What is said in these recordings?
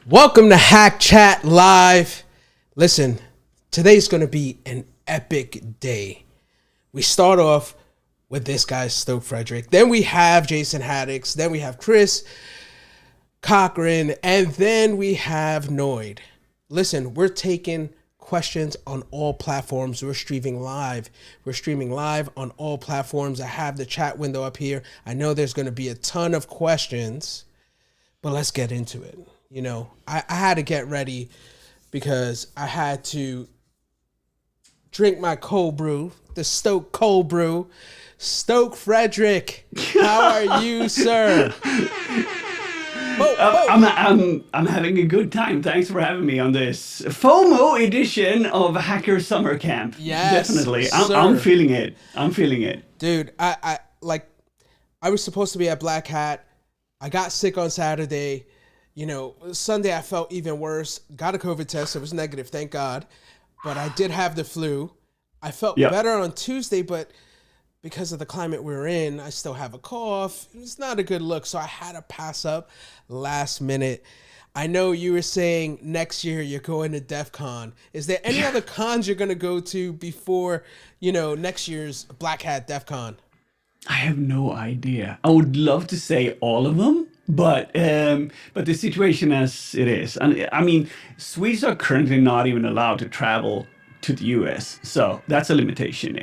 Welcome to Hack Chat Live. Listen, today's going to be an epic day. We start off with this guy, Stok Fredrick. Then we have Jason Haddix. Then we have Chris Cochran. And then we have Noid. Listen, we're taking questions on all platforms. We're streaming live. We're streaming live on all platforms. I have the chat window up here. I know there's going to be a ton of questions, but let's get into it. You know, I had to get ready because I had to drink my cold brew, the Stok cold brew. Stok Fredrick, how are you, sir? I'm having a good time. Thanks for having me on this FOMO edition of Hacker Summer Camp. Yes, definitely. sir. I'm feeling it. I'm feeling it, dude. I was supposed to be at Black Hat. I got sick on Saturday. You know, Sunday I felt even worse. Got a COVID test. It was negative, thank God. But I did have the flu. I felt better on Tuesday, but because of the climate we're in, I still have a cough. It's not a good look, so I had to pass up last minute. I know you were saying next year you're going to DEF CON. Is there any other cons you're going to go to before, you know, next year's Black Hat DEF CON? I have no idea. I would love to say all of them. But the situation as it is, and I mean, Swedes are currently not even allowed to travel to the US, so that's a limitation.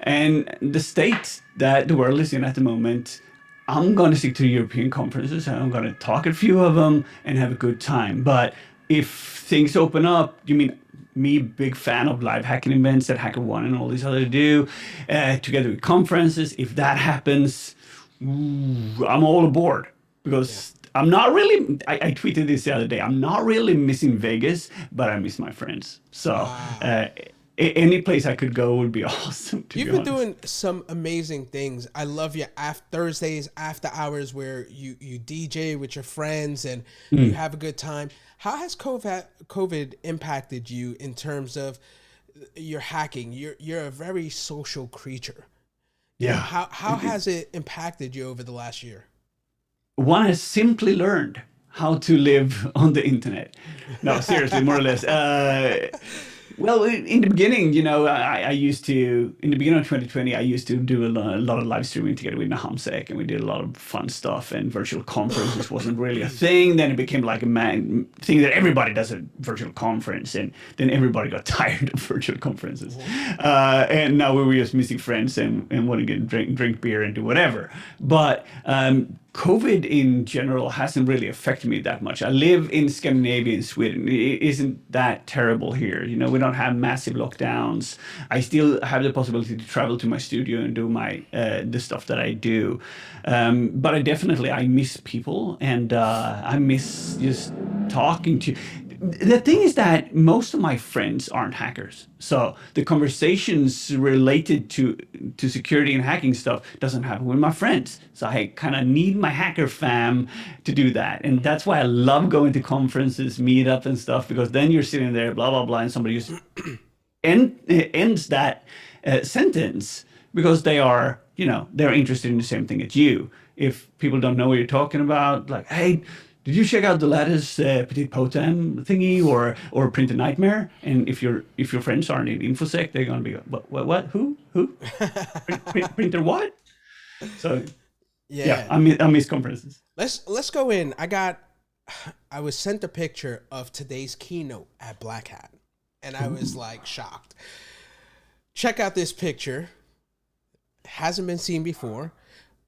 And the state that the world is in at the moment, I'm going to stick to European conferences. I'm going to talk at a few of them and have a good time. But if things open up, you mean me, big fan of live hacking events that HackerOne and all these others do, together with conferences. If that happens, I'm all aboard. Because I'm not really, I tweeted this the other day, I'm not really missing Vegas, but I miss my friends. So any place I could go would be awesome, You've been doing some amazing things. I love your Thursdays after hours where you DJ with your friends and you have a good time. How has COVID impacted you in terms of your hacking? You're a very social creature. Yeah. How has it impacted you over the last year? One has simply learned how to live on the internet. No, seriously, more or less. Well, in the beginning, you know, I used to, in the beginning of 2020, I used to do a lot of live streaming together with Nahamsek, and we did a lot of fun stuff, and virtual conferences wasn't really a thing. Then it became like a thing that everybody does a virtual conference, and then everybody got tired of virtual conferences. And now we were just missing friends and want to drink beer and do whatever. But COVID in general hasn't really affected me that much. I live in Scandinavia, in Sweden. It isn't that terrible here. You know, we don't have massive lockdowns. I still have the possibility to travel to my studio and do my the stuff that I do. But I miss people, and I miss just talking to. The thing is that most of my friends aren't hackers. So the conversations related to security and hacking stuff doesn't happen with my friends. So I kind of need my hacker fam to do that. And that's why I love going to conferences, meetup and stuff, because then you're sitting there, blah, blah, blah, and somebody just ends that sentence because they are, you know, they're interested in the same thing as you. If people don't know what you're talking about, like, hey, did you check out the latest Petit Potem thingy or Print a Nightmare? And if your friends aren't in InfoSec, they're gonna be what? Who? Printer what? So I miss conferences. Let's go in. I was sent a picture of today's keynote at Black Hat, and I was like shocked. Check out this picture. Hasn't been seen before.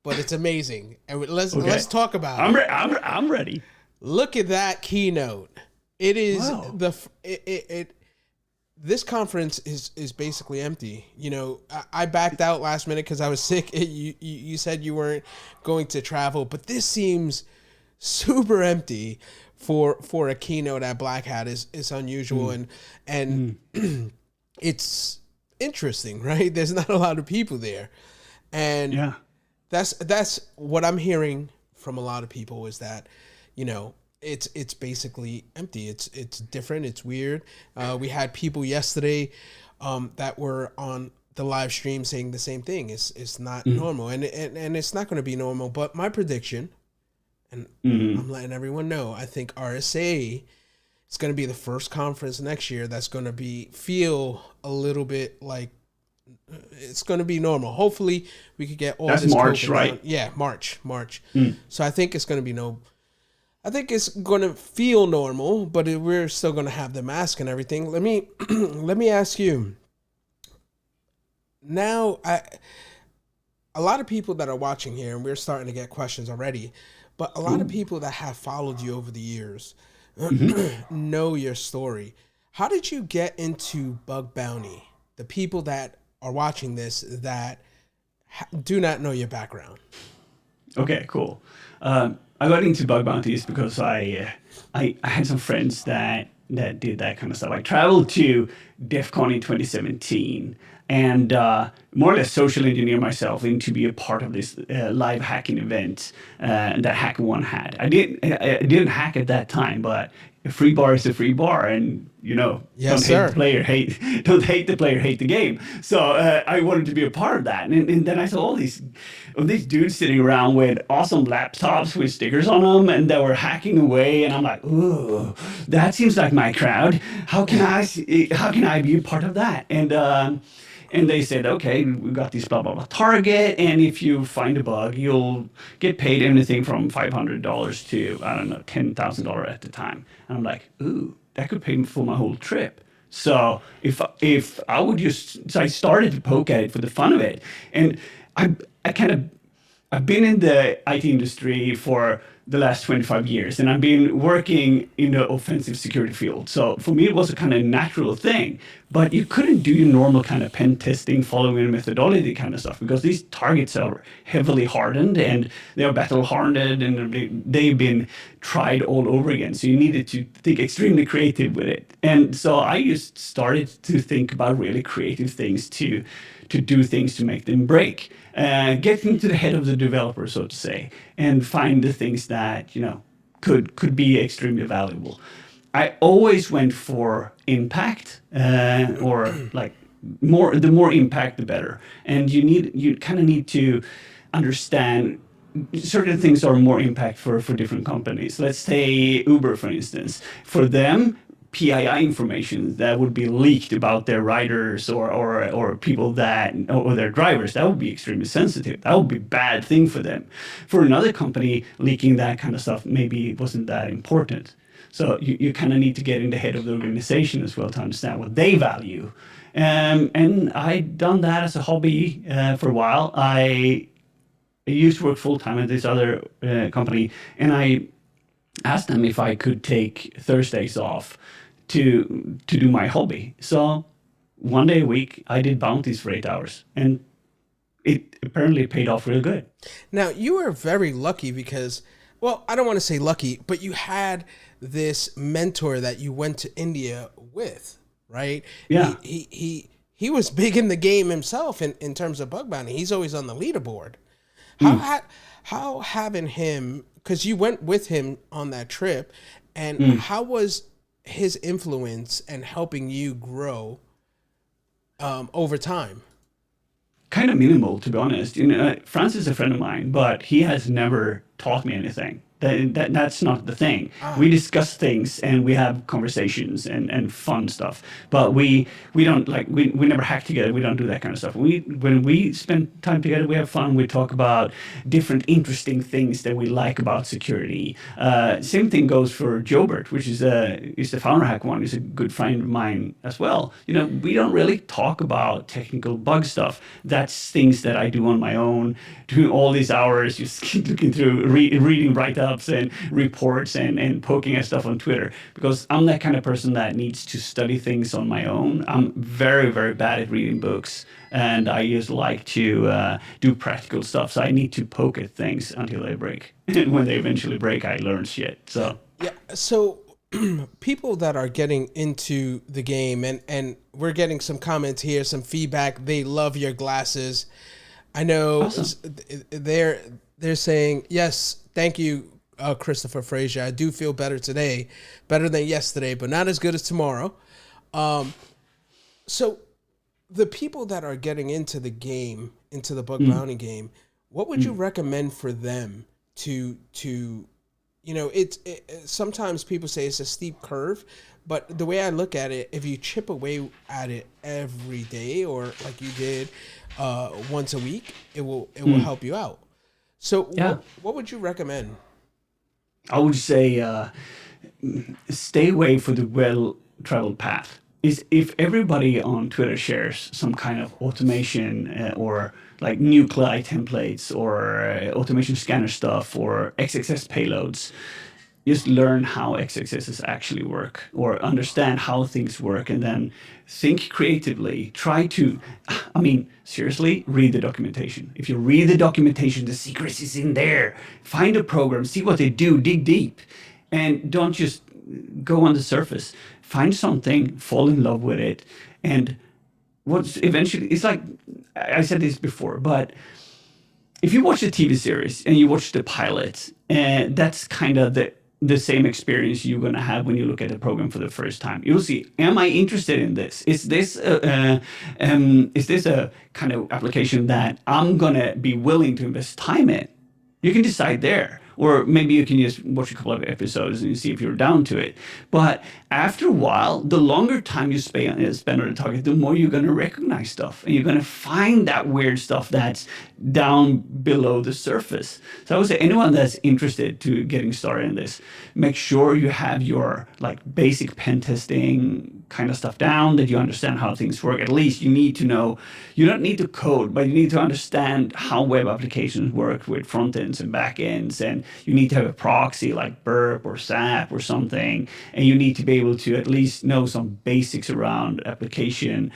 But it's amazing, and let's talk about it. I'm ready. Look at that keynote. It is this conference is basically empty. You know, I backed out last minute because I was sick. You said you weren't going to travel, but this seems super empty for a keynote at Black Hat. Is unusual and it's interesting, right? There's not a lot of people there, and That's what I'm hearing from a lot of people is that, you know, it's basically empty. It's different. It's weird. We had people yesterday that were on the live stream saying the same thing. It's not normal, and it's not going to be normal. But my prediction, And I'm letting everyone know, I think RSA is going to be the first conference next year that's going to feel a little bit like it's going to be normal. Hopefully we could get all That's this March, COVID right? down. Yeah, March. So I think it's going to be I think it's going to feel normal, but we're still going to have the mask and everything. Let me let me ask you. Now, a lot of people that are watching here, and we're starting to get questions already, but a lot of people that have followed you over the years know your story. How did you get into bug bounty? The people that are watching this that do not know your background. Okay, cool. I got into bug bounties because I had some friends that did that kind of stuff. I traveled to DEF CON in 2017 and more or less social engineer myself in to be a part of this live hacking event that HackerOne had. I didn't hack at that time, but a free bar is a free bar, and Yes, don't hate sir. the player, don't hate the player, hate the game. So I wanted to be a part of that, and then I saw all these dudes sitting around with awesome laptops with stickers on them, and they were hacking away, and I'm like, ooh, that seems like my crowd. How can I be a part of that? And they said, okay, we got this blah, blah, blah target. And if you find a bug, you'll get paid anything from $500 to, I don't know, $10,000 at the time. And I'm like, ooh, that could pay me for my whole trip. So if I would just, so I started to poke at it for the fun of it. And I kind of, I've been in the IT industry for the last 25 years, and I've been working in the offensive security field. So for me, it was a kind of natural thing. But you couldn't do your normal kind of pen testing, following a methodology kind of stuff, because these targets are heavily hardened and they are battle hardened, and they've been tried all over again. So you needed to think extremely creative with it. And so I just started to think about really creative things to do things to make them break. Get into the head of the developer, so to say, and find the things that could be extremely valuable. I always went for impact, or like the more impact, the better. And you kind of need to understand certain things are more impact for different companies. Let's say Uber, for instance. For them, PII information that would be leaked about their riders or people or their drivers, that would be extremely sensitive. That would be a bad thing for them. For another company, leaking that kind of stuff maybe wasn't that important. So you kind of need to get in the head of the organization as well to understand what they value. And I'd done that as a hobby for a while. I used to work full time at this other company, and I asked them if I could take Thursdays off to do my hobby. So one day a week, I did bounties for 8 hours, and it apparently paid off real good. Now, you were very lucky because, well, I don't want to say lucky, but you had this mentor that you went to India with, right? Yeah. He was big in the game himself in terms of bug bounty. He's always on the leaderboard. How having him, because you went with him on that trip, and how was his influence and helping you grow over time? Kind of minimal, to be honest. France is a friend of mine, but he has never taught me anything. That's not the thing. We discuss things and we have conversations and fun stuff, but we don't we never hack together. We don't do that kind of stuff. When we spend time together, we have fun. We talk about different interesting things that we like about security. Same thing goes for Jobert, which is the founder hack one. He's a good friend of mine as well. We don't really talk about technical bug stuff. That's things that I do on my own, doing all these hours, just keep looking through, reading write-ups and reports and poking at stuff on Twitter, because I'm that kind of person that needs to study things on my own. I'm very, very bad at reading books, and I just like to do practical stuff. So I need to poke at things until they break. And when they eventually break, I learn shit. So yeah. So people that are getting into the game, and we're getting some comments here, some feedback. They love your glasses. I know. Awesome. They're saying, yes, thank you, Christopher Frazier. I do feel better today, better than yesterday, but not as good as tomorrow. So the people that are getting into the game, into the bug bounty game, what would you recommend for them to sometimes people say it's a steep curve, but the way I look at it, if you chip away at it every day, or like you did once a week, it will help you out. So Yeah. what would you recommend? I would say stay away for the well-traveled path. Is if everybody on Twitter shares some kind of automation or like nuclei templates or automation scanner stuff or XXS payloads, just learn how XXSs actually work or understand how things work and then think creatively. Try to, I mean, seriously, read the documentation. If you read the documentation, the secrets is in there. Find a program, see what they do, dig deep, and don't just go on the surface. Find something, fall in love with it, and what's eventually, it's like, I said this before, but if you watch the TV series and you watch the pilot, that's kind of the same experience you're going to have when you look at the program for the first time. You'll see, am I interested in this? Is this a kind of application that I'm going to be willing to invest time in? You can decide there. Or maybe you can just watch a couple of episodes and see if you're down to it. But after a while, the longer time you spend on the target, the more you're going to recognize stuff. And you're going to find that weird stuff that's down below the surface. So I would say anyone that's interested to getting started in this, make sure you have your like basic pen testing kind of stuff down, that you understand how things work. At least you need to know, you don't need to code, but you need to understand how web applications work with front ends and back ends. And you need to have a proxy like Burp or SAP or something. And you need to be able to at least know some basics around application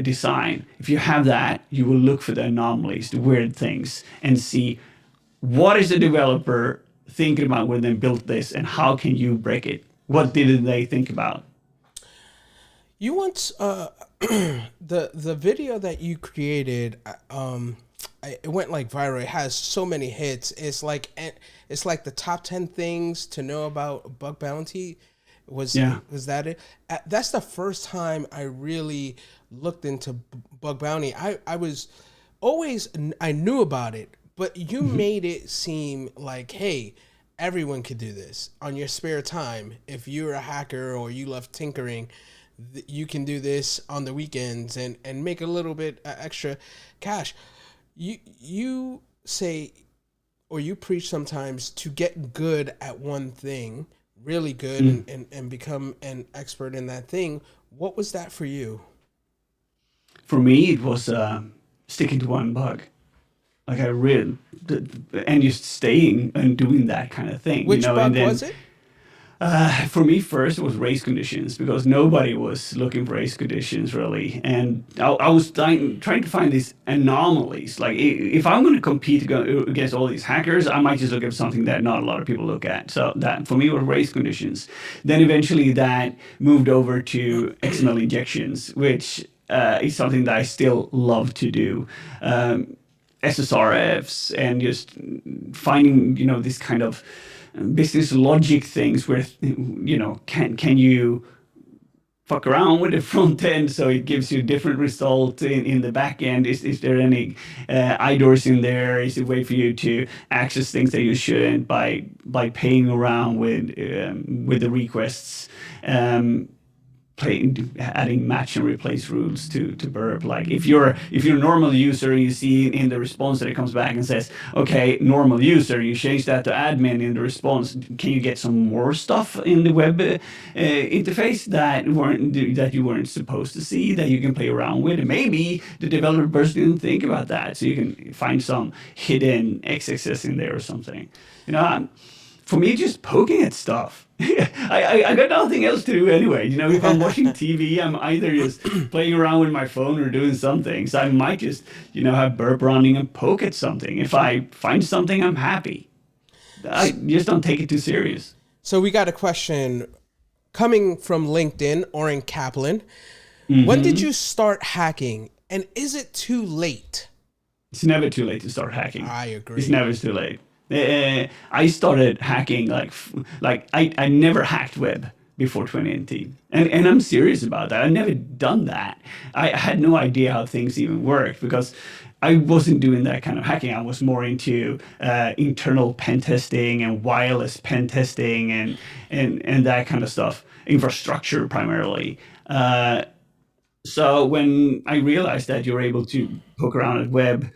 design. If you have that, you will look for the anomalies, the weird things, and see what is the developer thinking about when they built this and how can you break it? What did they think about? You once the video that you created, it went like viral. It has so many hits. It's like the top 10 things to know about bug bounty. Was that it? That's the first time I really looked into bug bounty. I was always, I knew about it, but you made it seem like, hey, everyone could do this on your spare time. If you're a hacker or you love tinkering, you can do this on the weekends and make a little bit extra cash. You say, or you preach sometimes, to get good at one thing, really good, and become an expert in that thing. What was that for you? For me, it was sticking to one bug. Like I really, and just staying and doing that kind of thing. Which bug and then, was it? For me, first it was race conditions because nobody was looking for race conditions really, and I was trying to find these anomalies. Like if I'm going to compete against all these hackers, I might just look at something that not a lot of people look at. So that for me was race conditions. Then eventually that moved over to XML injections, which is something that I still love to do. SSRFs and just finding this kind of business logic things where can you fuck around with the front end so it gives you a different result in the back end? Is there any IDORs in there? Is it a way for you to access things that you shouldn't by playing around with the requests? Adding match and replace rules to Burp. Like if you're a normal user and you see in the response that it comes back and says, okay, normal user, you change that to admin in the response, can you get some more stuff in the web interface that you weren't supposed to see, that you can play around with? And maybe the developers didn't think about that, so you can find some hidden XXS in there or something. For me, just poking at stuff. I got nothing else to do anyway. If I'm watching TV, I'm either just playing around with my phone or doing something. So I might just, have Burp running and poke at something. If I find something, I'm happy. I just don't take it too serious. So we got a question coming from LinkedIn, Oren Kaplan. When did you start hacking? And is it too late? It's never too late to start hacking. I agree. It's never too late. I started hacking like I never hacked web before 2018, and I'm serious about that. I've never done that. I had no idea how things even worked because I wasn't doing that kind of hacking. I was more into internal pen testing and wireless pen testing and that kind of stuff, infrastructure primarily. So when I realized that you're able to poke around at web,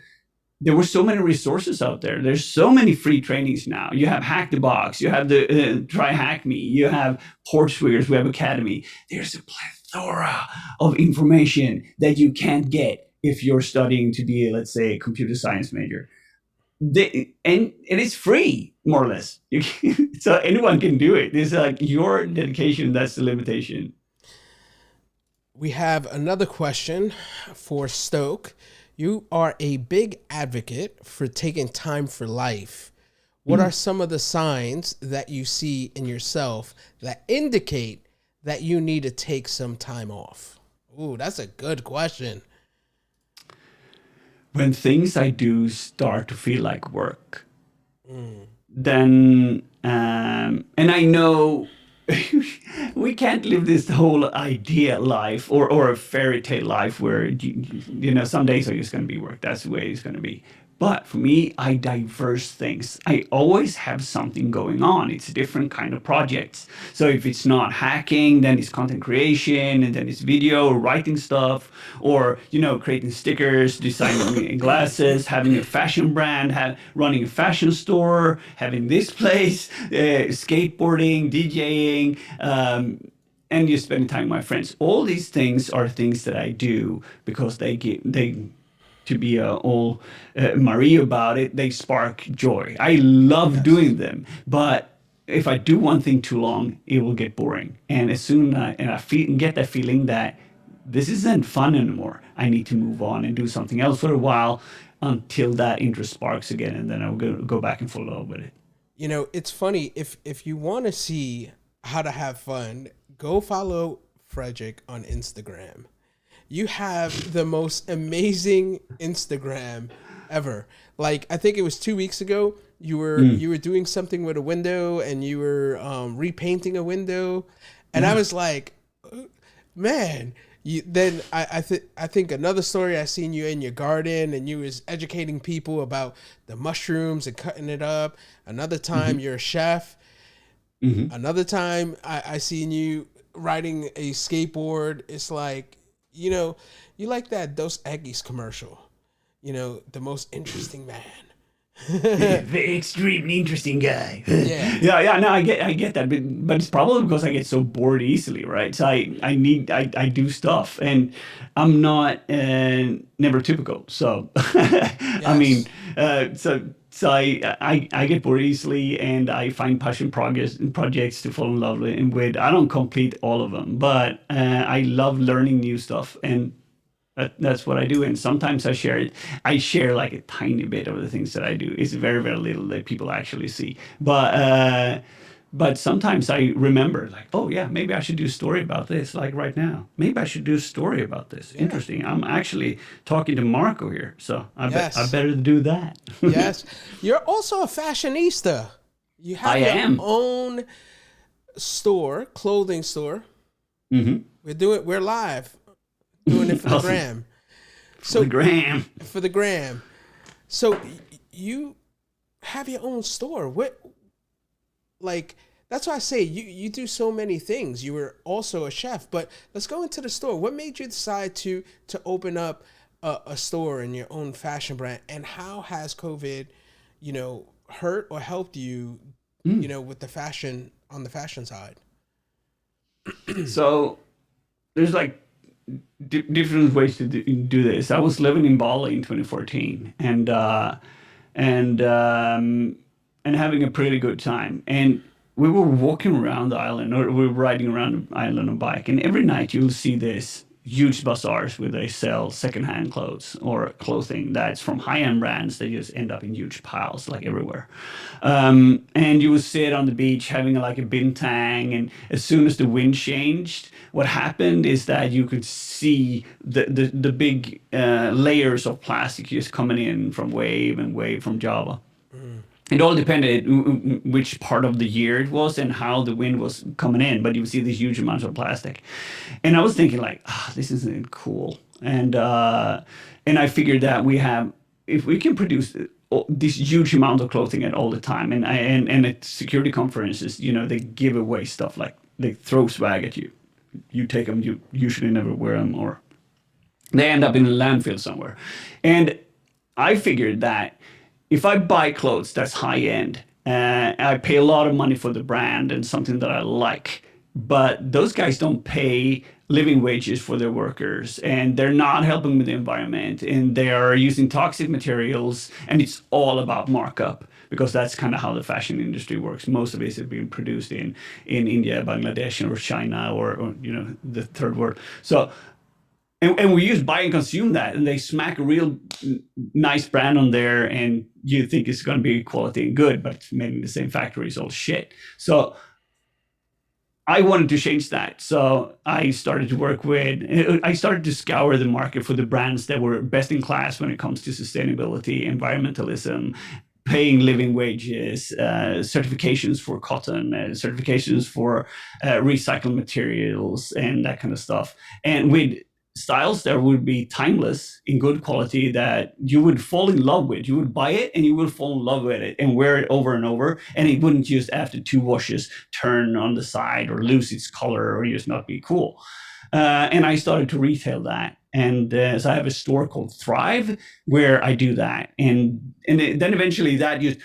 there were so many resources out there. There's so many free trainings now. You have Hack the Box, you have the Try Hack Me, you have Portswigger's Web Academy. There's a plethora of information that you can't get if you're studying to be, let's say, a computer science major. And it is free, more or less. So anyone can do it. It's like your dedication, that's the limitation. We have another question for Stok. You are a big advocate for taking time for life. What are some of the signs that you see in yourself that indicate that you need to take some time off? Ooh, that's a good question. When things I do start to feel like work, then and I know we can't live this whole idea life or a fairy tale life where some days are just going to be work. That's the way it's going to be. But for me, I diverse things. I always have something going on. It's a different kind of projects. So if it's not hacking, then it's content creation, and then it's video or writing stuff, or creating stickers, designing glasses, having a fashion brand, running a fashion store, having this place, skateboarding, DJing. And just spending time with my friends. All these things are things that I do because they to be all Marie about it, they spark joy. I love doing them, but if I do one thing too long, it will get boring. And as soon as I get that feeling that this isn't fun anymore, I need to move on and do something else for a while until that interest sparks again, and then I'll go back and follow up with it. It's funny, if you want to see how to have fun, go follow Fredrick on Instagram. You have the most amazing Instagram ever. Like, I think it was 2 weeks ago, you were doing something with a window and you were repainting a window, and I was like, man. Then I think another story, I seen you in your garden and you was educating people about the mushrooms and cutting it up. Another time you're a chef. Another time I seen you riding a skateboard. It's like, you like that Dos Equis commercial, the most interesting man. Very extremely interesting guy. Yeah. No, I get that, but it's probably because I get so bored easily, right? So I do stuff, and I'm not never typical. So Yes. I mean, so I get bored easily, and I find passion projects to fall in love with. I don't complete all of them, but I love learning new stuff, and that's what I do. And sometimes I share it. I share like a tiny bit of the things that I do. It's very, very little that people actually see. But sometimes I remember, like, oh yeah, maybe I should do a story about this. Like right now, maybe I should do a story about this. Yeah. Interesting. I'm actually talking to Marco here, so I better do that. Yes, you're also a fashionista. You have your own store, clothing store. We're live. Doing it for the gram. For the gram. So you have your own store. That's why I say you do so many things. You were also a chef, but let's go into the store. What made you decide to open up a store in your own fashion brand, and how has COVID, hurt or helped you, with the fashion, on the fashion side? So there's like different ways to do this. I was living in Bali in 2014 and having a pretty good time. And we were walking around the island, or we were riding around the island on a bike. And every night you'll see this huge bazaars where they sell secondhand clothes or clothing that's from high-end brands that just end up in huge piles like everywhere. And you would sit on the beach having like a bintang, and as soon as the wind changed, what happened is that you could see the big layers of plastic just coming in from wave and wave from Java. It all depended which part of the year it was and how the wind was coming in, but you would see these huge amounts of plastic. And I was thinking like, this isn't cool. And I figured that if we can produce this huge amount of clothing at all the time, and at security conferences, they give away stuff, like they throw swag at you. You take them, you usually never wear them, or they end up in a landfill somewhere. And I figured that if I buy clothes that's high end, I pay a lot of money for the brand and something that I like, but those guys don't pay living wages for their workers, and they're not helping with the environment, and they are using toxic materials, and it's all about markup, because that's kind of how the fashion industry works. Most of it is being produced in India, Bangladesh, or China, or the third world. So and we use buy and consume that, and they smack a real nice brand on there, and you think it's going to be quality and good, but it's made in the same factory, it's all shit. So I wanted to change that. So I started to scour the market for the brands that were best in class when it comes to sustainability, environmentalism, paying living wages, certifications for cotton, certifications for recycled materials, and that kind of stuff. And with styles that would be timeless, in good quality, that you would fall in love with. You would buy it and you would fall in love with it and wear it over and over, and it wouldn't just after 2 washes turn on the side or lose its color or just not be cool. And I started to retail that. And so I have a store called Thrive where I do that. And then eventually that just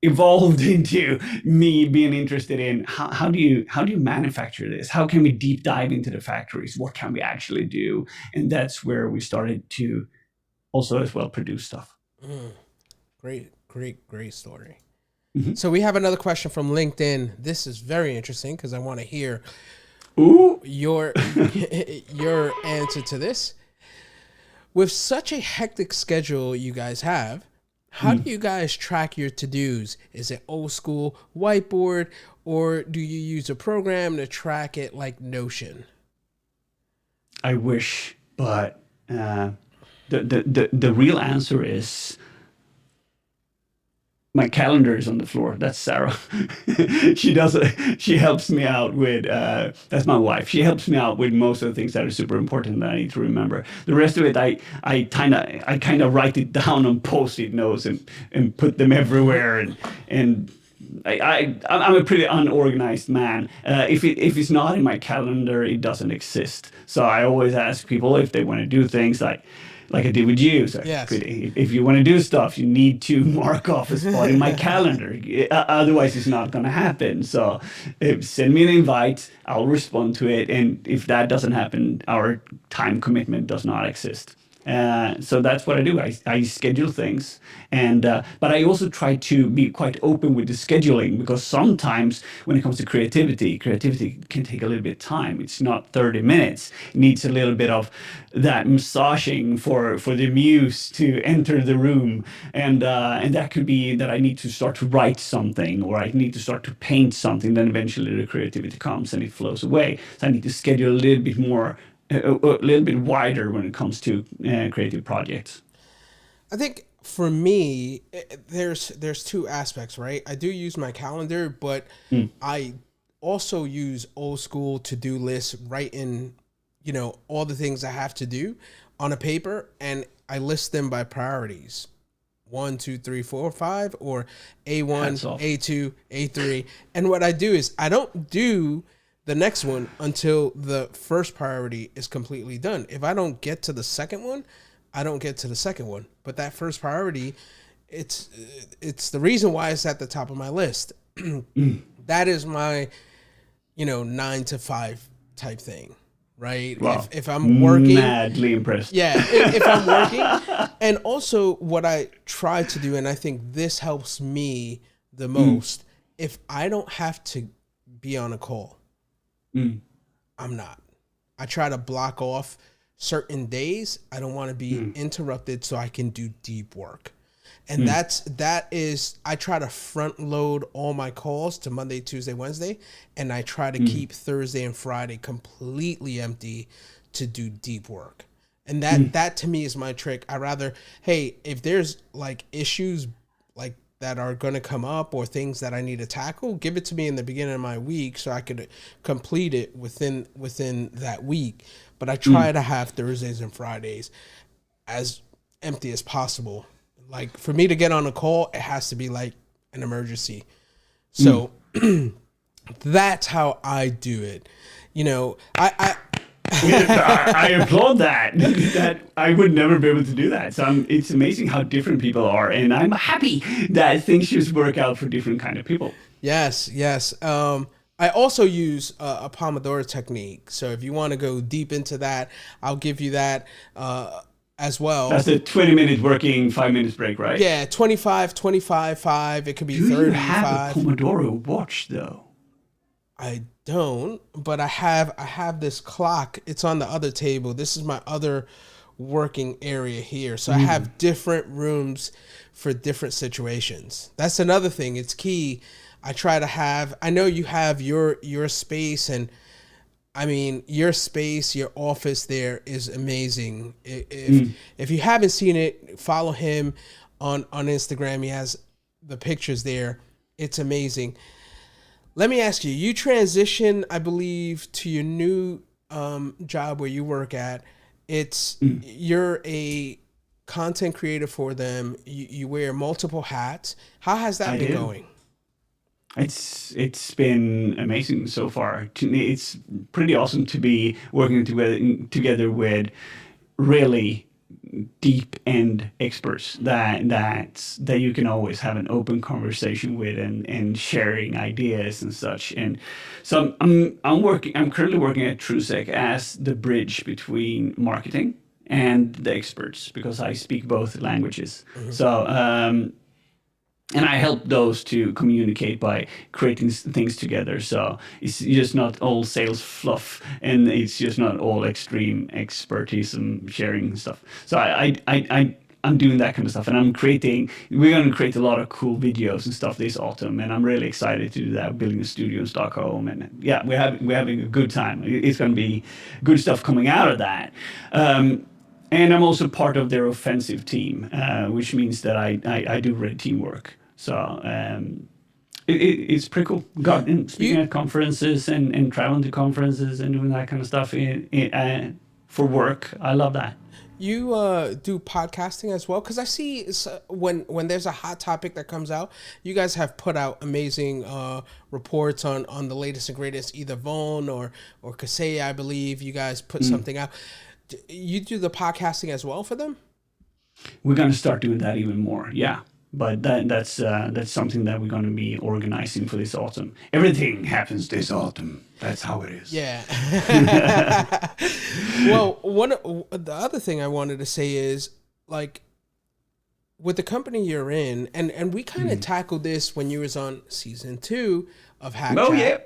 evolved into me being interested in how do you manufacture this? How can we deep dive into the factories? What can we actually do? And that's where we started to also as well produce stuff. Great story. Mm-hmm. So we have another question from LinkedIn. This is very interesting because I want to hear your answer to this. With such a hectic schedule you guys have, how do you guys track your to-dos? Is it old school whiteboard, or do you use a program to track it like Notion? I wish, but the real answer is my calendar is on the floor. That's Sarah. She helps me out with, that's my wife. She helps me out with most of the things that are super important that I need to remember. The rest of it, I kind of write it down on Post-it notes and put them everywhere. And I'm a pretty unorganized man. If it's not in my calendar, it doesn't exist. So I always ask people if they want to do things like I did with you. So yes. If you want to do stuff, you need to mark off a spot in my calendar. Otherwise, it's not going to happen. So send me an invite. I'll respond to it. And if that doesn't happen, our time commitment does not exist. So that's what I do. I schedule things, but I also try to be quite open with the scheduling, because sometimes when it comes to creativity can take a little bit of time. It's not 30 minutes. It needs a little bit of that massaging for the muse to enter the room, and that could be that I need to start to write something, or I need to start to paint something. Then eventually the creativity comes and it flows away. So I need to schedule a little bit more. A little bit wider when it comes to creative projects. I think for me, there's 2 aspects, right? I do use my calendar, but I also use old school to-do lists, writing, all the things I have to do on a paper, and I list them by priorities. 1, 2, 3, 4, 5, or A1, A2, A3. And what I do is I don't do the next one until the first priority is completely done. If I don't get to the second one, I don't get to the second one. But that first priority, it's the reason why it's at the top of my list. That is my, 9 to 5 type thing, right? Wow. If I'm working, madly impressed. Yeah, if I'm working, and also what I try to do, and I think this helps me the most, if I don't have to be on a call, I'm not. I try to block off certain days. I don't want to be interrupted so I can do deep work. And that is, I try to front load all my calls to Monday, Tuesday, Wednesday, and I try to keep Thursday and Friday completely empty to do deep work. And that to me is my trick. I rather, hey, if there's like issues like that are going to come up or things that I need to tackle, give it to me in the beginning of my week so I could complete it within that week. But I try to have Thursdays and Fridays as empty as possible. Like for me to get on a call, it has to be like an emergency. So that's how I do it. You know, I applaud that. That I would never be able to do that. So it's amazing how different people are, and I'm happy that things just work out for different kind of people. Yes. I also use a Pomodoro technique. So if you want to go deep into that, I'll give you that as well. That's the 20-minute working, 5 minutes break, right? Yeah, 25, 25, 5. It could be 35. Do you have a Pomodoro watch though? I don't, but I have this clock. It's on the other table. This is my other working area here. So I have different rooms for different situations. That's another thing. It's key. I try to have, I know you have your space, and I mean, your space, your office there is amazing. If you haven't seen it, follow him on Instagram. He has the pictures there. It's amazing. Let me ask you, you transition, I believe, to your new job where you work at. You're a content creator for them. You wear multiple hats. How has that been going? It's been amazing so far. It's pretty awesome to be working together with really deep end experts that you can always have an open conversation with and sharing ideas and such. And so I'm currently working at TrueSec as the bridge between marketing and the experts, because I speak both languages. So and I help those to communicate by creating things together. So it's just not all sales fluff, and it's just not all extreme expertise and sharing stuff. So I'm doing that kind of stuff, and we're going to create a lot of cool videos and stuff this autumn, and I'm really excited to do that, building a studio in Stockholm. And yeah, we're having a good time. It's going to be good stuff coming out of that. And I'm also part of their offensive team, which means that I do red teamwork. So it's pretty cool. Speaking at conferences and traveling to conferences and doing that kind of stuff for work. I love that. You do podcasting as well? Because I see when there's a hot topic that comes out, you guys have put out amazing reports on the latest and greatest, either Vaughn or Kaseya, I believe. You guys put something out. You do the podcasting as well for them? We're going to start doing that even more. Yeah. But that's something that we're going to be organizing for this autumn. Everything happens this autumn. That's how it is. Yeah. Well, the other thing I wanted to say is, like, with the company you're in, and we kind of tackled this when you was on season 2 of Hack Chat. Yeah.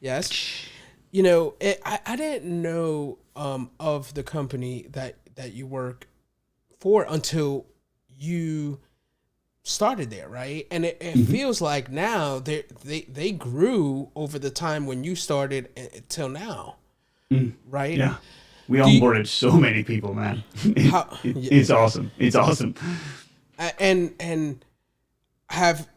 Yes. You know, I didn't know of the company that you work for until you started there, right? And it feels like now they grew over the time when you started till now, right? Yeah, we onboarded so many people, man. It's awesome. It's awesome. And have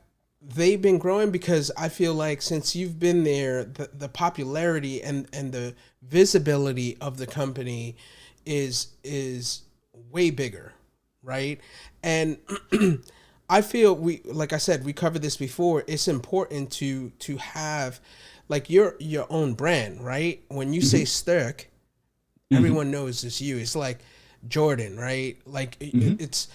they been growing? Because I feel like since you've been there, the popularity and the visibility of the company is way bigger, right? And I feel like I said, we covered this before. It's important to have like your own brand, right? When you say Stok, everyone knows it's you. It's like Jordan, right? Like it's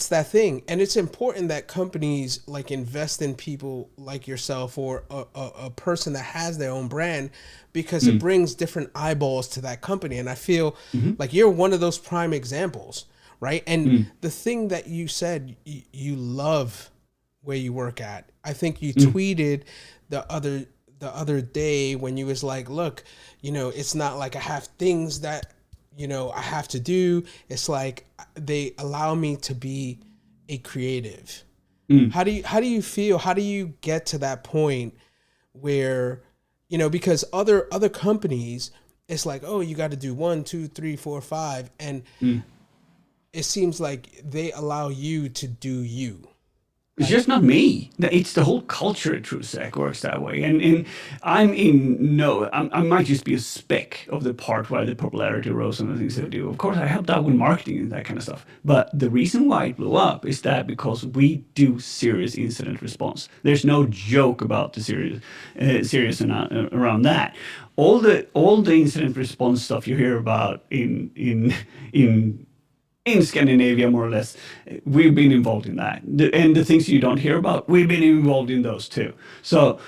that thing. And it's important that companies like invest in people like yourself or a person that has their own brand, because it brings different eyeballs to that company. And I feel like you're one of those prime examples. Right. And the thing that you said, you love where you work at. I think you tweeted the other day when you was like, look, you know, it's not like I have things that, you know, I have to do. It's like they allow me to be a creative. How do you feel? How do you get to that point where, you know, because other companies, it's like, oh, you got to do 1, 2, 3, 4, 5. And it seems like they allow you to do you, It's just not me. It's the whole culture at TrueSec works that way. And I'm in no, I might just be a speck of the part why the popularity rose and the things that I do. Of course, I helped out with marketing and that kind of stuff. But the reason why it blew up is that because we do serious incident response. There's no joke about the serious around that. All the incident response stuff you hear about in Scandinavia, more or less, we've been involved in that. And the things you don't hear about, we've been involved in those too. So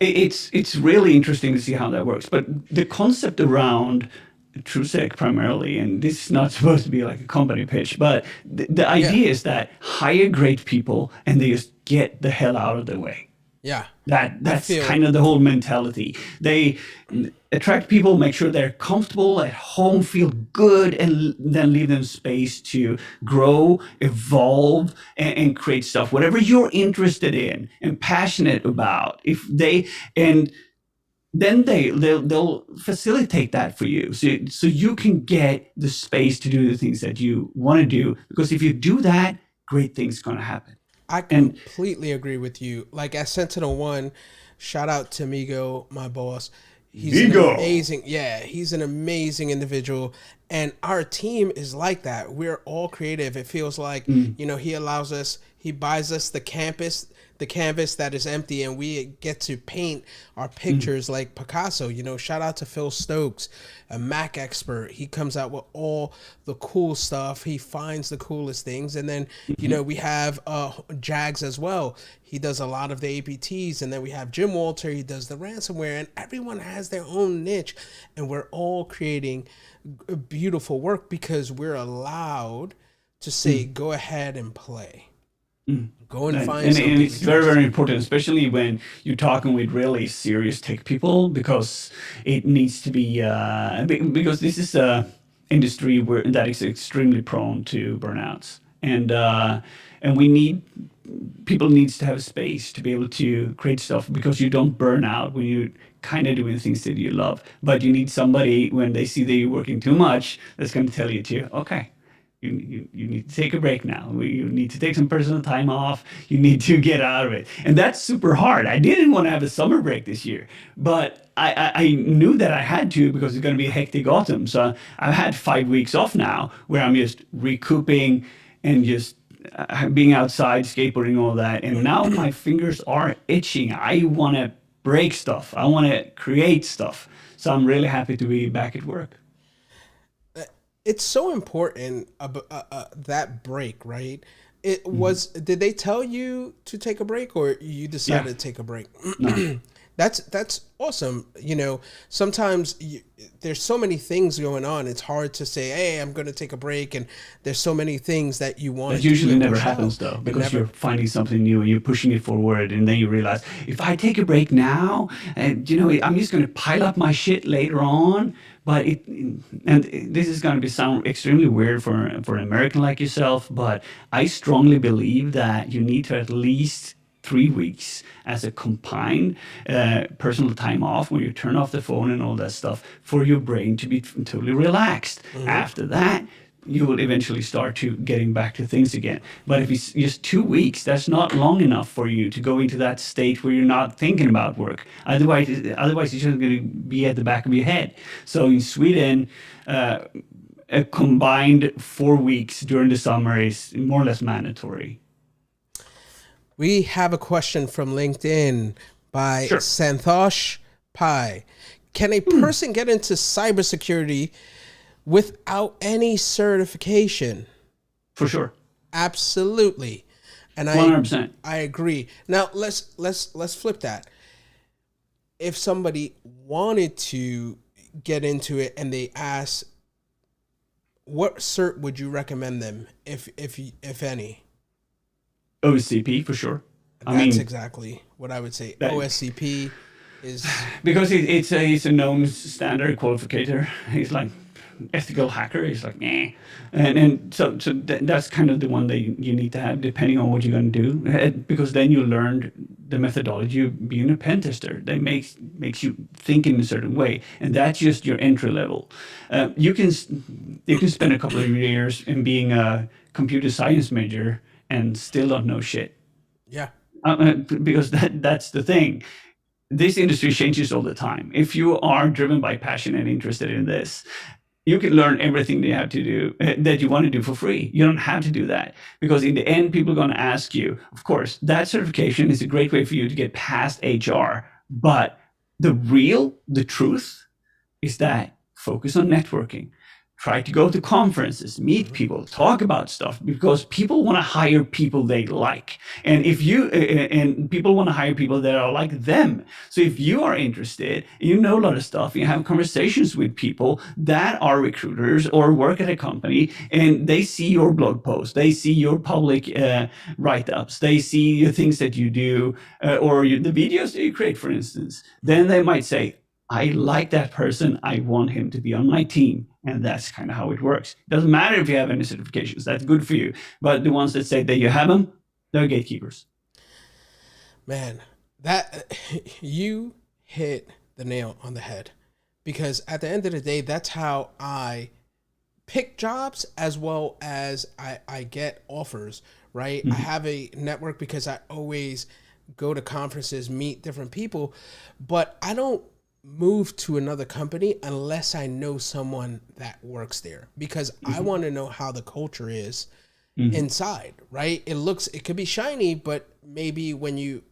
it's really interesting to see how that works. But the concept around TrueSec primarily, and this is not supposed to be like a company pitch, but the idea is that hire great people and they just get the hell out of the way. Yeah. That's kind of the whole mentality. They attract people, make sure they're comfortable at home, feel good, and then leave them space to grow, evolve, and create stuff. Whatever you're interested in and passionate about, then they'll facilitate that for you, so you can get the space to do the things that you want to do. Because if you do that, great things are going to happen. I completely agree with you. Like at Sentinel One, shout out to Migo, my boss. He's an amazing individual. And our team is like that. We're all creative. It feels like, he buys us the canvas that is empty, and we get to paint our pictures like Picasso. Shout out to Phil Stokes, a Mac expert. He comes out with all the cool stuff. He finds the coolest things. And then, we have Jags as well. He does a lot of the APTs. And then we have Jim Walter. He does the ransomware. And everyone has their own niche. And we're all creating beautiful work because we're allowed to say, go ahead and play. Go and find something. And it's very, very important, especially when you're talking with really serious tech people, because it needs to be, because this is a industry that is extremely prone to burnouts. And people needs to have space to be able to create stuff, because you don't burn out when you kind of doing things that you love. But you need somebody, when they see that you're working too much, that's going to tell you okay, you need to take a break now. You need to take some personal time off. You need to get out of it. And that's super hard. I didn't want to have a summer break this year, but I knew that I had to, because it's going to be a hectic autumn. So I've had 5 weeks off now where I'm just recouping and just being outside, skateboarding, all that. And now my fingers are itching. I want to break stuff. I want to create stuff. So I'm really happy to be back at work. It's so important, that break, right? It was. Did they tell you to take a break, or you decided to take a break? No. That's awesome. Sometimes there's so many things going on. It's hard to say, hey, I'm going to take a break. And there's so many things that you want to do. That usually never happens, though, because you're finding something new and you're pushing it forward. And then you realize, if I take a break now, I'm just going to pile up my shit later on. But this is going to sound extremely weird for an American like yourself, but I strongly believe that you need to at least 3 weeks as a combined personal time off, when you turn off the phone and all that stuff, for your brain to be totally relaxed. After that, you will eventually start to getting back to things again. But if it's just 2 weeks, that's not long enough for you to go into that state where you're not thinking about work. Otherwise it's just going to be at the back of your head. So in Sweden, a combined 4 weeks during the summer is more or less mandatory. We have a question from LinkedIn by Santhosh Pai. Can a person get into cybersecurity without any certification? For sure. Absolutely. And 100%. I agree. Now let's flip that. If somebody wanted to get into it and they ask, what cert would you recommend them, if any? OSCP, for sure. That's exactly what I would say. OSCP is, because it's a known standard qualifier. It's like ethical hacker. It's like, and so that's kind of the one that you need to have, depending on what you're going to do, because then you learn the methodology of being a pen tester. That makes you think in a certain way, and that's just your entry level. You can spend a couple of years in being a computer science major and still don't know shit. Yeah. Because that's the thing. This industry changes all the time. If you are driven by passion and interested in this, you can learn everything that you have to do that you want to do for free. You don't have to do that because in the end, people are going to ask you. Of course, that certification is a great way for you to get past HR. But the truth is that focus on networking. Try to go to conferences, meet people, talk about stuff because people want to hire people they like. And if you and people want to hire people that are like them. So if you are interested, you know a lot of stuff, you have conversations with people that are recruiters or work at a company, and they see your blog posts, they see your public write-ups, they see the things that you do the videos that you create, for instance, then they might say, I like that person. I want him to be on my team. And that's kind of how it works. It doesn't matter if you have any certifications. That's good for you. But the ones that say that you have them, they're gatekeepers. Man, that you hit the nail on the head. Because at the end of the day, that's how I pick jobs as well as I get offers, right? I have a network because I always go to conferences, meet different people, but I don't move to another company unless I know someone that works there because I want to know how the culture is inside, right? It could be shiny, but maybe when you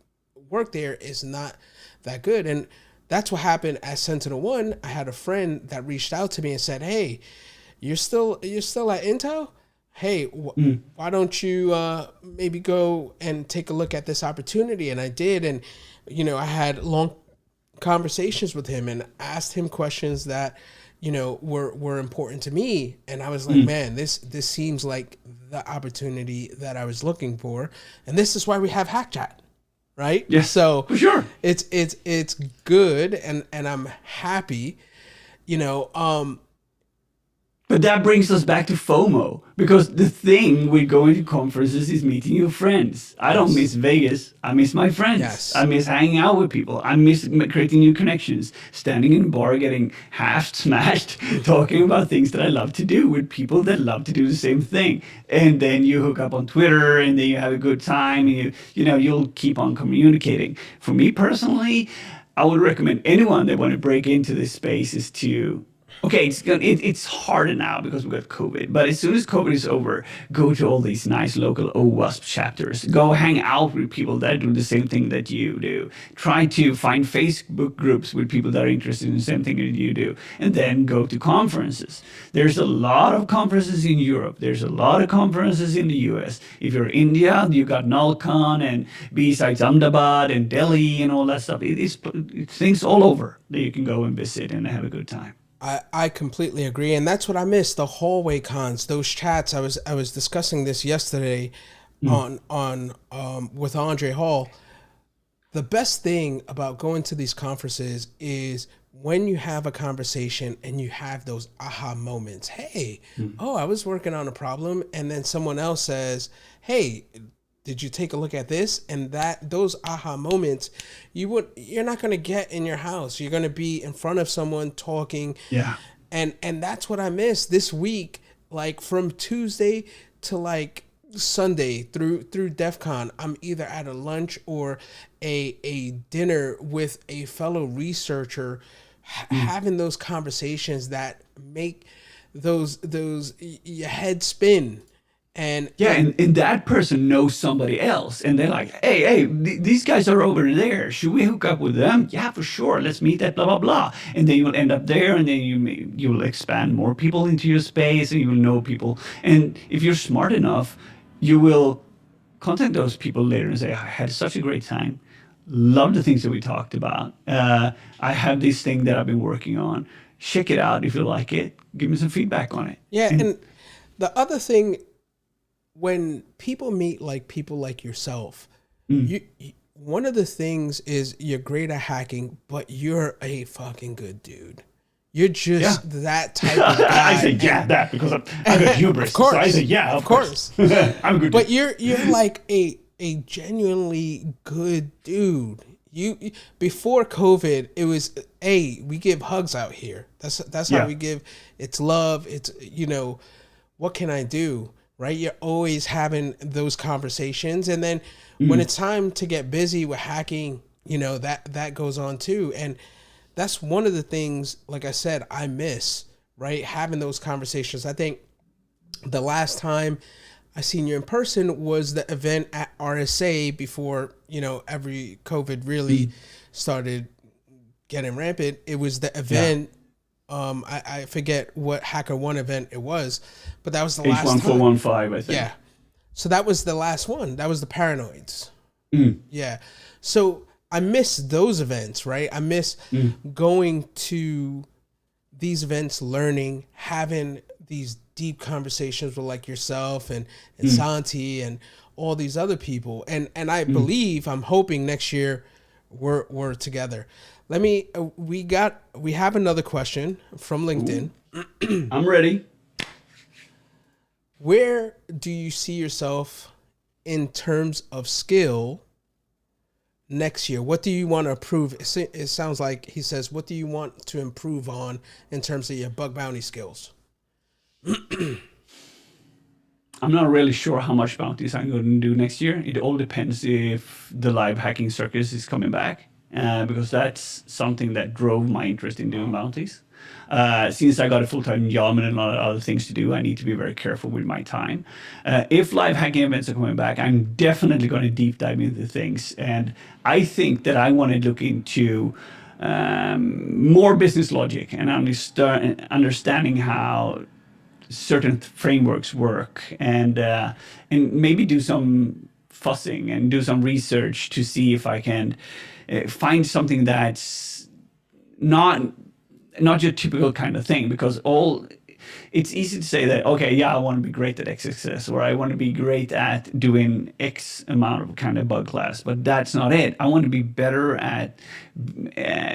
work there, it's not that good. And that's what happened at Sentinel One. I had a friend that reached out to me and said, "Hey, you're still at Intel? Hey, why don't you maybe go and take a look at this opportunity?" And I did, and I had long conversations with him and asked him questions that were important to me, and I was like, man, this seems like the opportunity that I was looking for, and this is why we have Hack Chat, right? Yes, so for sure. It's good, and I'm happy, But that brings us back to FOMO, because the thing with going to conferences is meeting your friends. I don't miss Vegas. I miss my friends. Yes. I miss hanging out with people. I miss creating new connections, standing in a bar, getting half smashed, talking about things that I love to do with people that love to do the same thing. And then you hook up on Twitter, and then you have a good time, and you'll keep on communicating. For me personally, I would recommend anyone that want to break into this space is to okay, it's harder now because we've got COVID. But as soon as COVID is over, go to all these nice local OWASP chapters. Go hang out with people that do the same thing that you do. Try to find Facebook groups with people that are interested in the same thing that you do. And then go to conferences. There's a lot of conferences in Europe. There's a lot of conferences in the US. If you're India, you got Nalcon and besides Ahmedabad and Delhi and all that stuff. It's things all over that you can go and visit and have a good time. I completely agree, and that's what I miss, the hallway cons, those chats. I was discussing this yesterday on with Andre Hall. The best thing about going to these conferences is when you have a conversation and you have those aha moments. Hey, I was working on a problem, and then someone else says, "Hey, did you take a look at this?" And those aha moments, you're not going to get in your house. You're going to be in front of someone talking. Yeah. And that's what I miss this week. Like from Tuesday to like Sunday through DEF CON, I'm either at a lunch or a dinner with a fellow researcher, having those conversations that make your head spin. And that person knows somebody else, and they're like, hey, these guys are over there. Should we hook up with them? Yeah, for sure. Let's meet at blah blah blah. And then you will end up there, and then you will expand more people into your space, and you will know people. And if you're smart enough, you will contact those people later and say, I had such a great time. Love the things that we talked about. I have this thing that I've been working on. Check it out if you like it. Give me some feedback on it. Yeah, and the other thing, when people meet like people like yourself, one of the things is you're great at hacking, but you're a fucking good dude. You're just that type of guy. I say that because I'm a hubris. Of course. So I say of course. I'm a good dude. But you're like a genuinely good dude. You before COVID, it was we give hugs out here. That's how we give. It's love. It's what can I do? right? You're always having those conversations. And then when it's time to get busy with hacking, you know, that goes on too. And that's one of the things, like I said, I miss, right? Having those conversations. I think the last time I seen you in person was the event at RSA before, you know, every COVID really started getting rampant. It was the event. I forget what HackerOne event it was, but that was the last time. H1415, I think. Yeah. So that was the last one. That was the Paranoids. Yeah. So I miss those events, right? I miss going to these events, learning, having these deep conversations with like yourself and Santi and all these other people. And I believe, I'm hoping next year we're together. Let me, we have another question from LinkedIn. I'm ready. Where do you see yourself in terms of skill next year? What do you want to improve? It sounds like he says, what do you want to improve on in terms of your bug bounty skills? I'm not really sure how much bounties I'm going to do next year. It all depends if the live hacking circus is coming back, because that's something that drove my interest in doing bounties. Since I got a full-time job and a lot of other things to do, I need to be very careful with my time. If live hacking events are coming back, I'm definitely going to deep dive into things. And I think that I want to look into more business logic and understanding how certain frameworks work, and maybe do some fussing and do some research to see if I can find something that's not your typical kind of thing, because it's easy to say that, okay, yeah, I want to be great at XXS, or I want to be great at doing X amount of kind of bug class, but that's not it. I want to be better at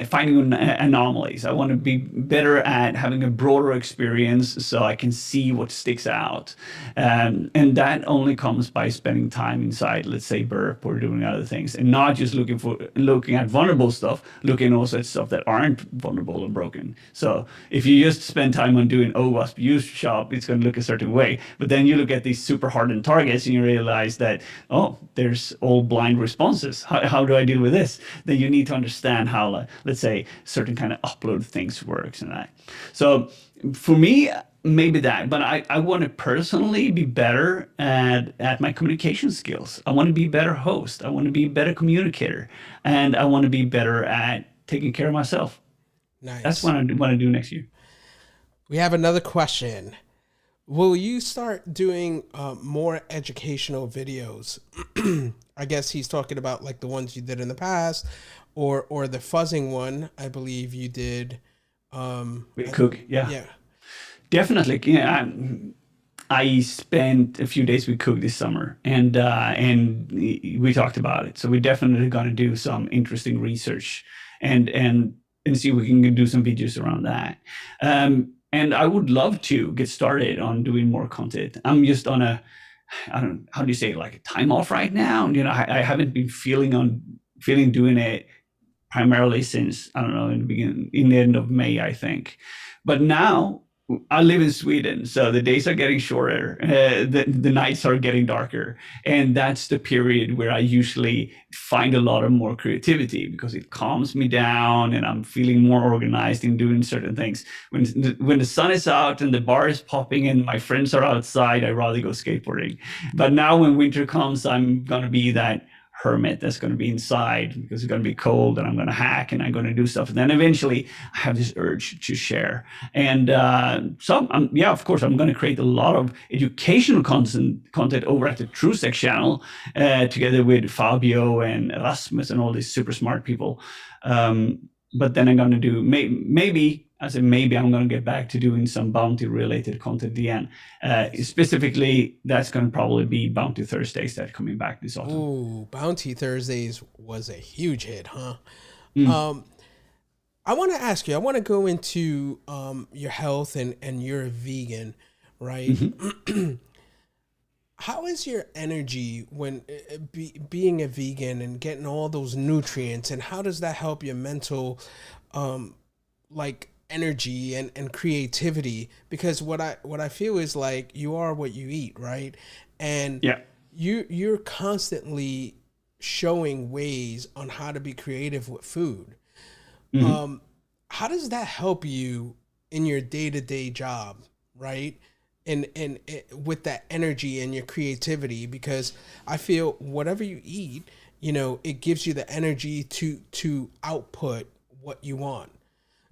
finding anomalies. I want to be better at having a broader experience so I can see what sticks out. And that only comes by spending time inside, let's say, Burp, or doing other things, and not just looking at vulnerable stuff, looking also at stuff that aren't vulnerable or broken. So if you just spend time on doing OWASP use shop, it's going to look a certain way. But then you look at these super hardened targets and you realize that, oh, there's all blind responses. How do I deal with this? Then you need to understand how, let's say, certain kind of upload things works and that. So for me, maybe that, but I want to personally be better at my communication skills. I want to be a better host. I want to be a better communicator, and I want to be better at taking care of myself. Nice. That's what I want to do next year. We have another question. Will you start doing more educational videos? I guess he's talking about like the ones you did in the past, or the fuzzing one, I believe you did. With Cook, yeah. Yeah. Definitely. Yeah, I spent a few days with Cook this summer, and we talked about it. So we're definitely going to do some interesting research and see if we can do some videos around that. And I would love to get started on doing more content. I'm just on I don't know, how do you say it, like a time off right now. You know, I haven't been feeling doing it primarily since, I don't know, in the end of May, I think. But now I live in Sweden, so the days are getting shorter, the nights are getting darker, and that's the period where I usually find a lot of more creativity, because it calms me down and I'm feeling more organized in doing certain things. When the sun is out and the bar is popping and my friends are outside, I rather go skateboarding. But now when winter comes, I'm gonna be that hermit that's going to be inside because it's going to be cold, and I'm going to hack and I'm going to do stuff. And then eventually I have this urge to share. And so, of course, I'm going to create a lot of educational content over at the TrueSec channel, together with Fabio and Rasmus and all these super smart people. But then I'm going to do maybe I'm going to get back to doing some bounty related content again. Specifically, that's going to probably be Bounty Thursdays that are coming back this autumn. Ooh, Bounty Thursdays was a huge hit, huh? I want to ask you, I want to go into your health, and you're a vegan, right? Mm-hmm. How is your energy when being a vegan and getting all those nutrients, and how does that help your mental, like energy and creativity, because what I feel is like you are what you eat, right? And Yeah. you're constantly showing ways on how to be creative with food. Mhm. How does that help you in your day-to-day job, right? And with that energy and your creativity, because I feel whatever you eat, it gives you the energy to output what you want.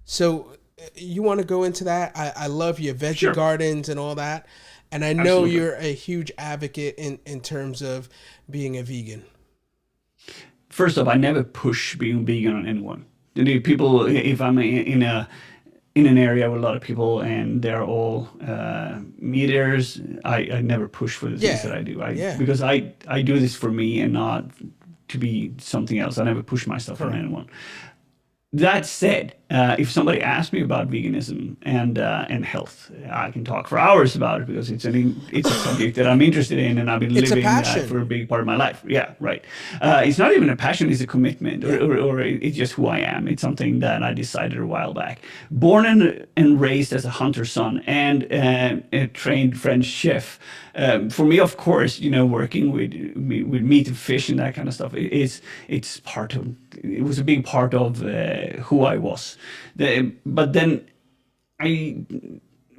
So you want to go into that? I love your veggie Sure. gardens and all that. And I know Absolutely. you're a huge advocate in terms of being a vegan. First off, I never push being vegan on anyone. The people, if I'm in an area with a lot of people and they're all meat eaters, I never push for the things Yeah. that I do. Yeah. Because I do this for me and not to be something else. I never push myself on Correct. anyone. That said, if somebody asks me about veganism and health, I can talk for hours about it because it's a subject that I'm interested in and I've been It's a living passion. for a big part of my life. Yeah, right. It's not even a passion; it's a commitment, Yeah. or it's just who I am. It's something that I decided a while back. Born and raised as a hunter's son and a trained French chef. For me, of course, working with meat and fish and that kind of stuff it's part of. It was a big part of who I was. But then I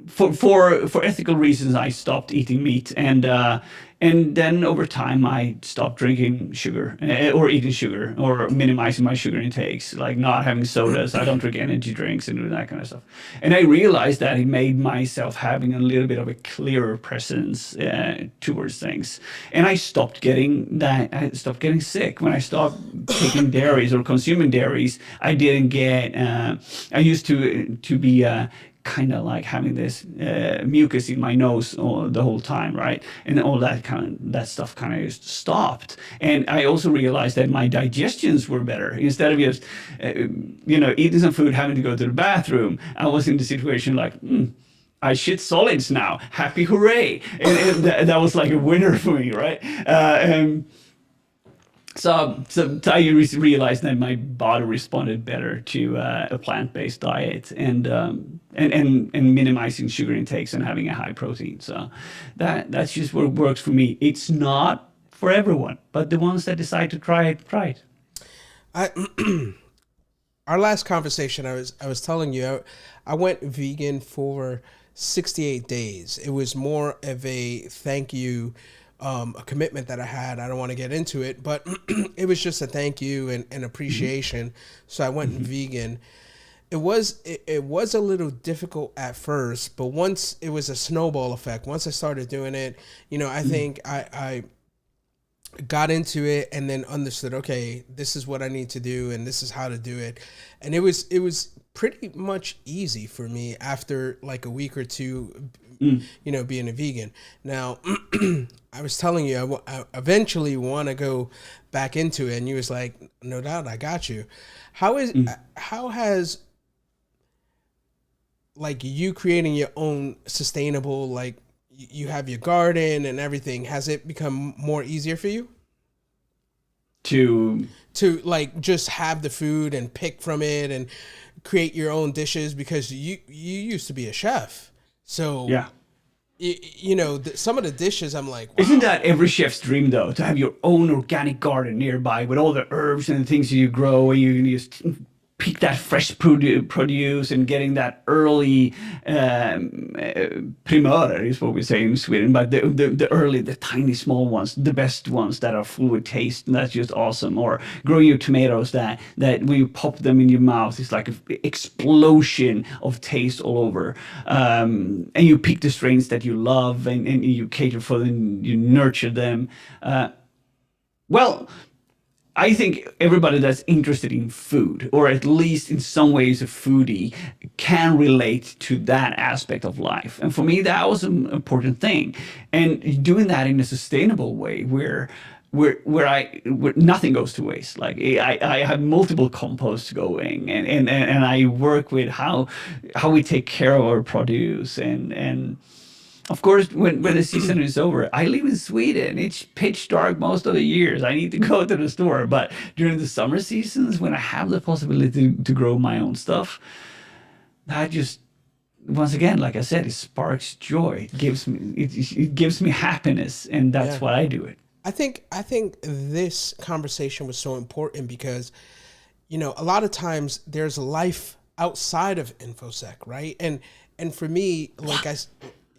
for ethical reasons I stopped eating meat and then over time I stopped drinking sugar or eating sugar or minimizing my sugar intakes, like not having sodas. I don't drink energy drinks and that kind of stuff. And I realized that it made myself having a little bit of a clearer presence towards things. And I stopped getting that. I stopped getting sick when I stopped taking dairies or consuming dairies. I didn't get. I used to be. Kind of like having this mucus in my nose the whole time, right? And all that stuff kind of just stopped. And I also realized that my digestions were better. Instead of just eating some food, having to go to the bathroom, I was in the situation like. I shit solids now. Happy hooray! And that was like a winner for me, right? So I realized that my body responded better to a plant-based diet and minimizing sugar intakes and having a high protein. So that's just what works for me. It's not for everyone, but the ones that decide to try it, try it. I Our last conversation, I was telling you, I went vegan for 68 days. It was more of a thank you, a commitment that I had. I don't want to get into it, but it was just a thank you and appreciation. So I went vegan. It was a little difficult at first, but once it was a snowball effect. Once I started doing it, I think I got into it and then understood, okay, this is what I need to do and this is how to do it. And it was pretty much easy for me after like a week or two, being a vegan. Now, I was telling you, I eventually want to go back into it, and you was like, no doubt, I got you. How has like you creating your own sustainable, like you have your garden and everything, has it become more easier for you To to like just have the food and pick from it and create your own dishes, because you used to be a chef, so yeah. some of the dishes I'm like, Isn't wow. that every chef's dream, though, to have your own organic garden nearby with all the herbs and things you grow, and you just pick that fresh produce and getting that early primörer is what we say in Sweden, but the early, the tiny small ones, the best ones that are full with taste, and that's just awesome. Or growing your tomatoes that when you pop them in your mouth, it's like an explosion of taste all over. And you pick the strains that you love and you cater for them, you nurture them. Well, I think everybody that's interested in food, or at least in some ways a foodie, can relate to that aspect of life. And for me, that was an important thing. And doing that in a sustainable way, where nothing goes to waste. Like I have multiple composts going, and I work with how we take care of our produce and of course, when the season is over, I live in Sweden. It's pitch dark most of the years. I need to go to the store. But during the summer seasons, when I have the possibility to grow my own stuff, that just, once again, like I said, it sparks joy. It gives me happiness, and that's Yeah. why I do it. I think this conversation was so important because, a lot of times there's life outside of InfoSec, right? And for me, like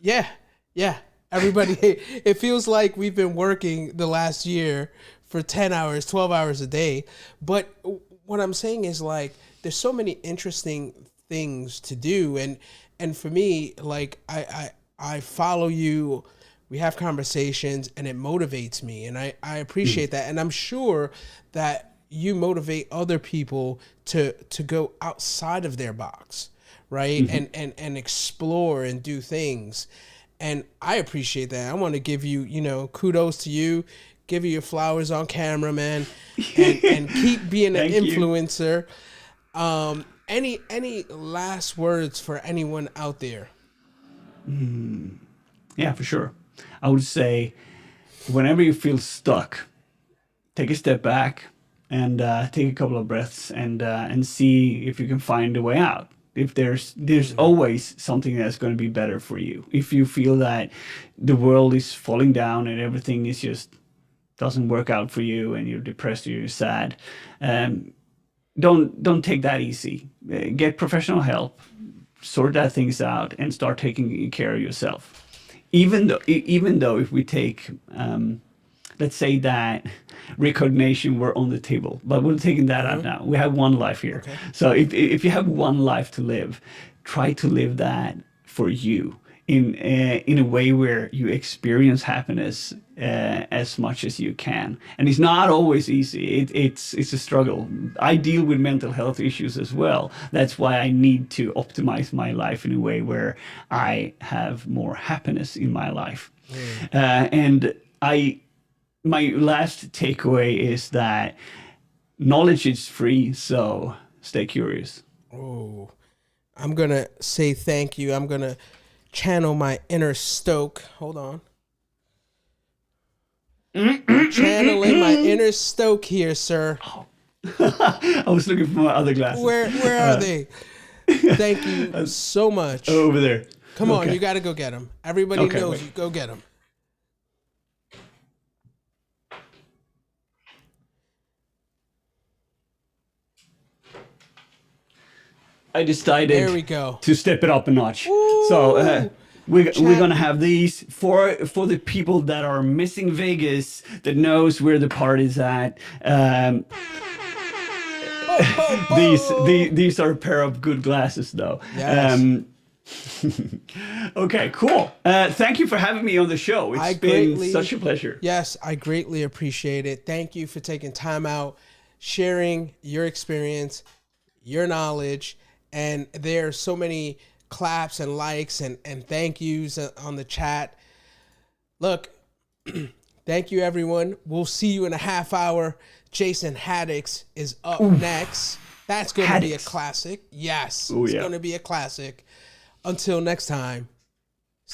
yeah, yeah. Everybody, it feels like we've been working the last year for 10 hours, 12 hours a day. But what I'm saying is, like, there's so many interesting things to do. And for me, like, I follow you, we have conversations, and it motivates me. And I appreciate that. And I'm sure that you motivate other people to go outside of their box, right? And explore and do things. And I appreciate that. I want to give you, kudos to you, give you your flowers on camera, man, and keep being an influencer. Any last words for anyone out there? Yeah, for sure. I would say, whenever you feel stuck, take a step back and take a couple of breaths and see if you can find a way out. If there's always something that's going to be better for you. If you feel that the world is falling down and everything is just doesn't work out for you and you're depressed or you're sad, don't take that easy. Get professional help, sort that things out, and start taking care of yourself. Even though if we take let's say that recognition were on the table, but we're taking that out now. We have one life here. Okay. So if you have one life to live, try to live that for you in a way where you experience happiness as much as you can. And it's not always easy. It's a struggle. I deal with mental health issues as well. That's why I need to optimize my life in a way where I have more happiness in my life. And my last takeaway is that knowledge is free, so stay curious. Oh, I'm going to say thank you. I'm going to channel my inner Stok. Hold on. Channeling my inner Stok here, sir. I was looking for my other glasses. Where are they? Thank you so much. Over there. Come on, you got to go get them. Everybody knows you. Go get them. I decided There we go. to step it up a notch. Ooh, So we're gonna have these for the people that are missing Vegas, that knows where the party's at. These are a pair of good glasses, though. Yes. Okay, cool. Thank you for having me on the show. It's been such a pleasure. Yes, I greatly appreciate it. Thank you for taking time out, sharing your experience, your knowledge. And there are so many claps and likes and thank yous on the chat. Look, thank you, everyone. We'll see you in a half hour. Jason Haddix is up next. That's going to be a classic. Yes, it's going to be a classic. Until next time,